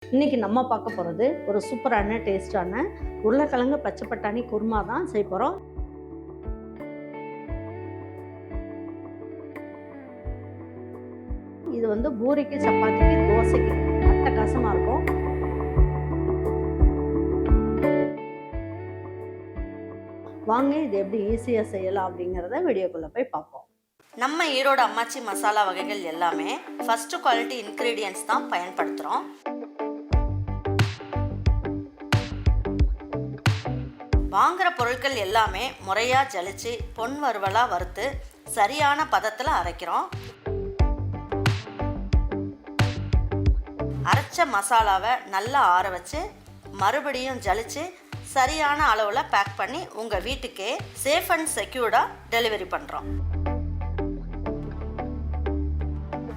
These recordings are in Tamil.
இன்றைக்கி நம்ம பார்க்க போகிறது ஒரு சூப்பரான டேஸ்டான உருளைக்கிழங்கு பச்சை பட்டாணி குருமா தான் செய்ய போகிறோம். இது வந்து பூரிக்கு, சப்பாத்திக்கு, தோசைக்கு அட்டகாசமாக இருக்கும். வாங்க இது எப்படி ஈஸியாக செய்யலாம் அப்படிங்கிறத வீடியோக்குள்ளே போய் பார்ப்போம். நம்ம ஈரோடு அம்மாச்சி மசாலா வகைகள் எல்லாமே ஃபர்ஸ்ட் குவாலிட்டி இன்க்ரீடியன்ட்ஸ் தான் பயன்படுத்துகிறோம். வாங்குகிற பொருட்கள் எல்லாமே முறையாக ஜலிச்சு பொன் வறுவலாக வறுத்து சரியான பதத்தில் அரைக்கிறோம். அரைச்ச மசாலாவை நல்லா ஆற வச்சு மறுபடியும் ஜலிச்சு சரியான அளவில் பேக் பண்ணி உங்கள் வீட்டுக்கே சேஃப் அண்ட் செக்யூர்டாக டெலிவரி பண்ணுறோம்.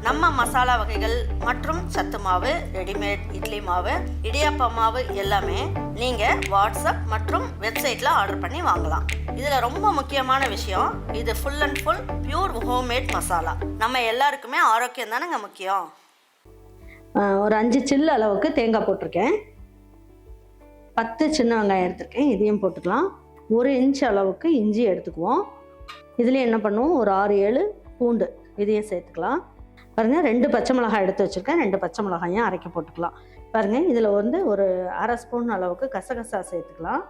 நம்ம மசாலா வகைகள் மற்றும் சத்து மாவு, ரெடிமேட் இட்லி மாவு, இடியாப்ப மாவு எல்லாமே நீங்கள் வாட்ஸ்அப் மற்றும் வெப்சைட்டில் ஆர்டர் பண்ணி வாங்கலாம். இதில் ரொம்ப முக்கியமான விஷயம், இது full and full pure homemade masala. நம்ம எல்லாருக்குமே ஆரோக்கியம் தானேங்க முக்கியம். ஒரு 5 சில்லு அளவுக்கு தேங்காய் போட்டிருக்கேன். 10 சின்ன வெங்காயம் எடுத்திருக்கேன், இதையும் போட்டுக்கலாம். 1 இன்ச் அளவுக்கு இஞ்சி எடுத்துக்குவோம். இதுலேயும் என்ன பண்ணுவோம், ஒரு 6-7 பூண்டு இதையும் சேர்த்துக்கலாம். பாருங்கள், 2 பச்சை மிளகாய் எடுத்து வச்சுருக்கேன். 2 பச்சை மிளகாயும் அரைக்க போட்டுக்கலாம். பாருங்கள், இதில் வந்து ஒரு அரை ஸ்பூன் அளவுக்கு கசகசா சேர்த்துக்கலாம்.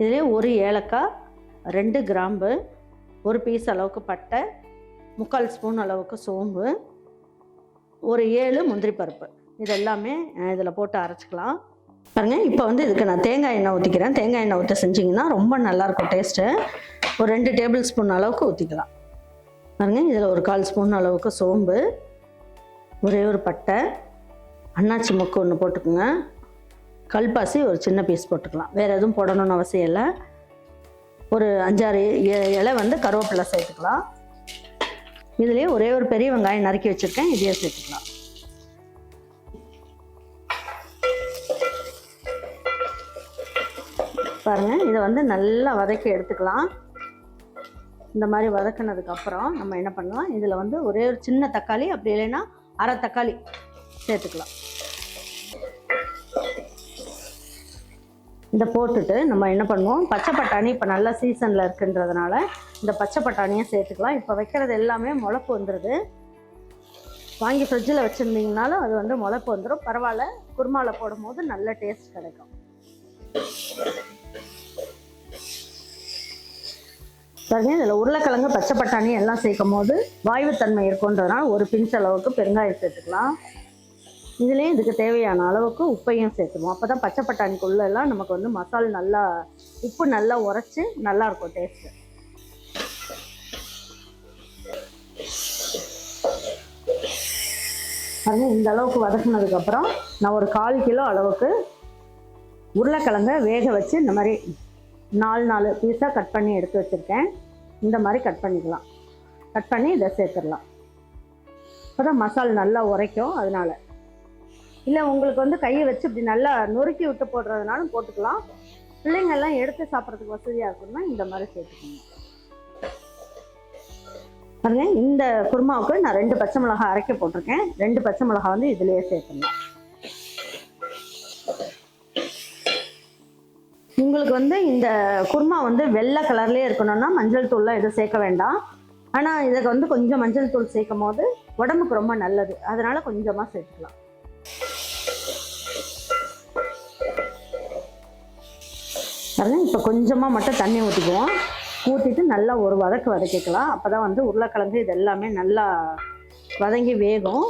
இதிலே 1 ஏலக்காய், 2 கிராம்பு, 1 பீஸ் அளவுக்கு பட்டை, 3/4 ஸ்பூன் அளவுக்கு சோம்பு, ஒரு 7 முந்திரி பருப்பு, இது எல்லாமே இதில் போட்டு அரைச்சிக்கலாம். பாருங்கள், இப்போ வந்து இதுக்கு நான் தேங்காய் எண்ணெய் ஊற்றிக்கிறேன். தேங்காய் எண்ணெய் ஊற்ற செஞ்சிங்கன்னா ரொம்ப நல்லாயிருக்கும் டேஸ்ட்டு. ஒரு 2 டேபிள் ஸ்பூன் அளவுக்கு ஊற்றிக்கலாம். பாருங்கள், இதில் ஒரு 1/4 ஸ்பூன் அளவுக்கு சோம்பு, ஒரே ஒரு பட்டை, அன்னாச்சி மொக்கு ஒன்று போட்டுக்கோங்க, கல்பாசி ஒரு சின்ன பீஸ் போட்டுக்கலாம். வேறு எதுவும் போடணும்னு அவசியம் இல்லை. ஒரு 5-6 இலை வந்து கருவேப்பிலை சேர்த்துக்கலாம். இதுலேயே ஒரே ஒரு பெரிய வெங்காயம் நறுக்கி வச்சுருக்கேன், இதையே சேர்த்துக்கலாம். பாருங்கள், இதை வந்து நல்லா வதக்கி எடுத்துக்கலாம். இந்த மாதிரி வதக்கினதுக்கப்புறம் நம்ம என்ன பண்ணலாம், இதில் வந்து ஒரே ஒரு சின்ன தக்காளி, அப்படி இல்லைன்னா அரை தக்காளி சேர்த்துக்கலாம். இதை போட்டுட்டு நம்ம என்ன பண்ணுவோம், பச்சை பட்டாணி இப்போ நல்ல சீசனில் இருக்குன்றதுனால இந்த பச்சை பட்டாணியை சேர்த்துக்கலாம். இப்போ வைக்கிறது எல்லாமே முளைப்பு வந்துடுது. வாங்கி ஃப்ரிட்ஜில் வச்சுருந்தீங்கனாலும் அது வந்து முளைப்பு வந்துடும். பரவாயில்ல, குருமாவில் போடும்போது நல்ல டேஸ்ட் கிடைக்கும். பாருங்க, இதில் உருளைக்கிழங்கு பச்சை பட்டாணி எல்லாம் சேர்க்கும் போது வாயுத்தன்மை இருக்குன்றதுனால ஒரு பிஞ்ச் அளவுக்கு பெருங்காயம் சேர்த்துக்கலாம். இதுலேயும் இதுக்கு தேவையான அளவுக்கு உப்பையும் சேர்த்துவோம். அப்போ தான் பச்சை பட்டாணிக்குள்ளெல்லாம் நமக்கு வந்து மசாலா நல்லா, உப்பு நல்லா உரைச்சி நல்லாயிருக்கும் டேஸ்ட்டு. பாருங்க, இந்த அளவுக்கு வதக்குனதுக்கப்புறம் நான் ஒரு 1/4 கிலோ அளவுக்கு உருளைக்கிழங்கை வேக வச்சு இந்த மாதிரி 4 பீஸாக கட் பண்ணி எடுத்து வச்சுருக்கேன். இந்த மாதிரி கட் பண்ணிக்கலாம். கட் பண்ணி இதை சேர்த்துடலாம். அப்போ தான் மசாலா நல்லா உரைக்கும். அதனால் இல்லை, உங்களுக்கு வந்து கையை வச்சு இப்படி நல்லா நொறுக்கி விட்டு போடுறதுனாலும் போட்டுக்கலாம். பிள்ளைங்கள்லாம் எடுத்து சாப்பிட்றதுக்கு வசதியாக இருக்குன்னா இந்த மாதிரி சேர்த்துக்கணும். பாருங்க, இந்த குருமாவுக்கு நான் 2 பச்சை மிளகாய் அரைக்க போட்டிருக்கேன். 2 பச்சை மிளகாய் வந்து இதுலேயே சேர்த்துடலாம். உங்களுக்கு வந்து இந்த குருமா வந்து வெள்ளை கலர்லேயே இருக்கணும்னா மஞ்சள் தூள்லாம் எதுவும் சேர்க்க வேண்டாம். ஆனால் இதுக்கு வந்து கொஞ்சம் மஞ்சள் தூள் சேர்க்கும் போது உடம்புக்கு ரொம்ப நல்லது. அதனால் கொஞ்சமாக சேர்த்துக்கலாம். பாருங்க, இப்போ கொஞ்சமாக மட்டும் தண்ணி ஊற்றிக்குவோம். ஊற்றிட்டு நல்லா ஒரு வதக்கிக்கலாம். அப்போ தான் வந்து உருளைக்கிழங்கு இது எல்லாமே நல்லா வதங்கி வேகும்.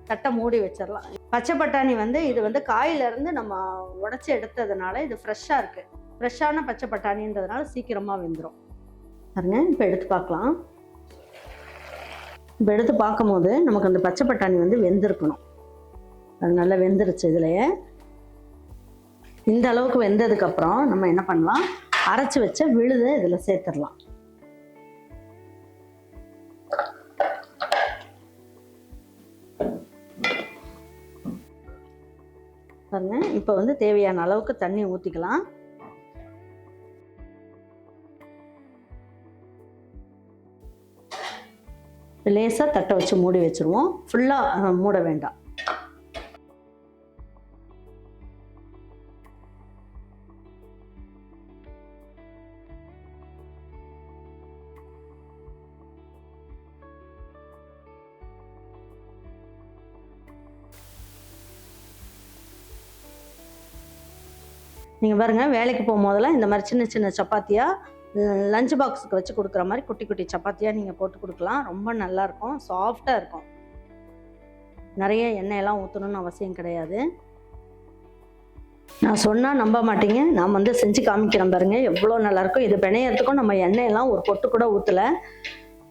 தட்டை மூடி வச்சிடலாம். பச்சை பட்டாணி வந்து இது வந்து காயிலேருந்து நம்ம உடச்சி எடுத்ததுனால இது ஃப்ரெஷ்ஷாக இருக்குது. ஃப்ரெஷ்ஷான பச்சை பட்டாணின்றதுனால சீக்கிரமாக வெந்துடும். பாருங்க, இப்போ எடுத்து பார்க்கலாம். இப்போ எடுத்து பார்க்கும்போது நமக்கு அந்த பச்சை பட்டாணி வந்து வெந்திருக்கணும். அது நல்லா வெந்துருச்சு. இதுலையே இந்த அளவுக்கு வெந்ததுக்கப்புறம் நம்ம என்ன பண்ணலாம், அரைச்சி வச்ச விழுதை இதில் சேர்த்துடலாம். பாருங்க, இப்போ வந்து தேவையான அளவுக்கு தண்ணி ஊற்றிக்கலாம். லேசாக தட்டை வச்சு மூடி வச்சுருவோம். ஃபுல்லாக மூட வேண்டாம். நீங்கள் பாருங்கள், வேலைக்கு போகும்போதெல்லாம் இந்த மாதிரி சின்ன சின்ன சப்பாத்தியாக லஞ்ச் பாக்ஸுக்கு வச்சு கொடுக்குற மாதிரி குட்டி குட்டி சப்பாத்தியாக நீங்கள் போட்டு கொடுக்கலாம். ரொம்ப நல்லாயிருக்கும், சாஃப்டாக இருக்கும். நிறைய எண்ணெயெல்லாம் ஊற்றணும்னு அவசியம் கிடையாது. நான் சொன்னால் நம்ப மாட்டீங்க, நான் வந்து செஞ்சு காமிக்கிறேன் பாருங்கள் எவ்வளோ நல்லாயிருக்கும். இது பிணையறதுக்கும் நம்ம எண்ணெயெல்லாம் ஒரு பொட்டு கூட ஊற்றலை.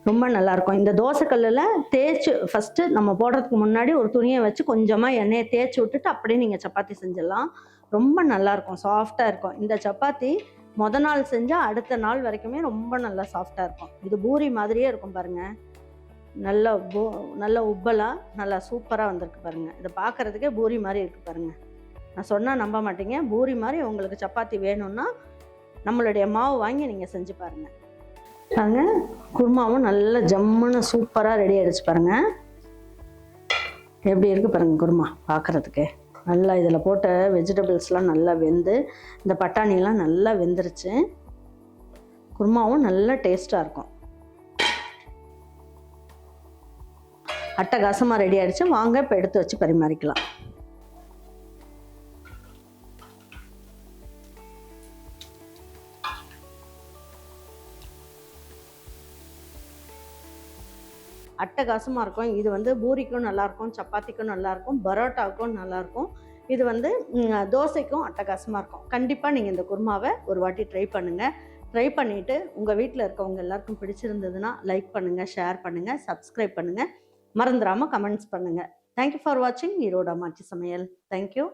ரொம்ப நல்லாயிருக்கும். இந்த தோசைக்கல்லில் தேய்ச்சி ஃபஸ்ட்டு நம்ம போடுறதுக்கு முன்னாடி ஒரு துணியை வச்சு கொஞ்சமாக எண்ணெயை தேய்ச்சி விட்டுட்டு அப்படியே நீங்கள் சப்பாத்தி செஞ்சிடலாம். ரொம்ப நல்லாயிருக்கும், சாஃப்டாக இருக்கும். இந்த சப்பாத்தி நாள் செஞ்சால் அடுத்த நாள் வரைக்குமே ரொம்ப நல்லா சாஃப்டாக இருக்கும். இது பூரி மாதிரியே இருக்கும் பாருங்கள். நல்ல உப்பலாக நல்லா சூப்பராக வந்திருக்கு பாருங்கள். இதை பார்க்குறதுக்கே பூரி மாதிரி இருக்குது பாருங்கள். நான் சொன்னால் நம்ப மாட்டீங்க. பூரி மாதிரி உங்களுக்கு சப்பாத்தி வேணும்னா நம்மளுடைய மாவு வாங்கி நீங்கள் செஞ்சு பாருங்கள். பாருங்கள், குருமாவும் நல்ல ஜம்முன்னு சூப்பராக ரெடி ஆகிடுச்சு பாருங்கள். எப்படி இருக்குது பாருங்கள் குருமா பார்க்குறதுக்கே. நல்லா இதில் போட்ட வெஜிடபிள்ஸ்லாம் நல்லா வெந்து இந்த பட்டாணிலாம் நல்லா வெந்துருச்சு. குருமாவும் நல்லா டேஸ்ட்டாக இருக்கும். அட்டகாசமாக ரெடி ஆகிடுச்சு. வாங்க இப்போ எடுத்து வச்சு பரிமாறிக்கலாம். அட்டகாசமாக இருக்கும். இது வந்து பூரிக்கும் நல்லாயிருக்கும், சப்பாத்திக்கும் நல்லாயிருக்கும், பரோட்டாவுக்கும் நல்லாயிருக்கும். இது வந்து தோசைக்கும் அட்டகாசமாக இருக்கும். கண்டிப்பாக நீங்கள் இந்த குருமாவை ஒரு வாட்டி ட்ரை பண்ணுங்கள். ட்ரை பண்ணிவிட்டு உங்கள் வீட்டில் இருக்கவங்க எல்லாருக்கும் பிடிச்சிருந்ததுன்னா லைக் பண்ணுங்கள், ஷேர் பண்ணுங்கள், சப்ஸ்கிரைப் பண்ணுங்கள். மறந்துடாமல் கமெண்ட்ஸ் பண்ணுங்கள். தேங்க்யூ ஃபார் வாட்சிங் ஈரோடு அம்மாச்சி சமையல். தேங்க்யூ.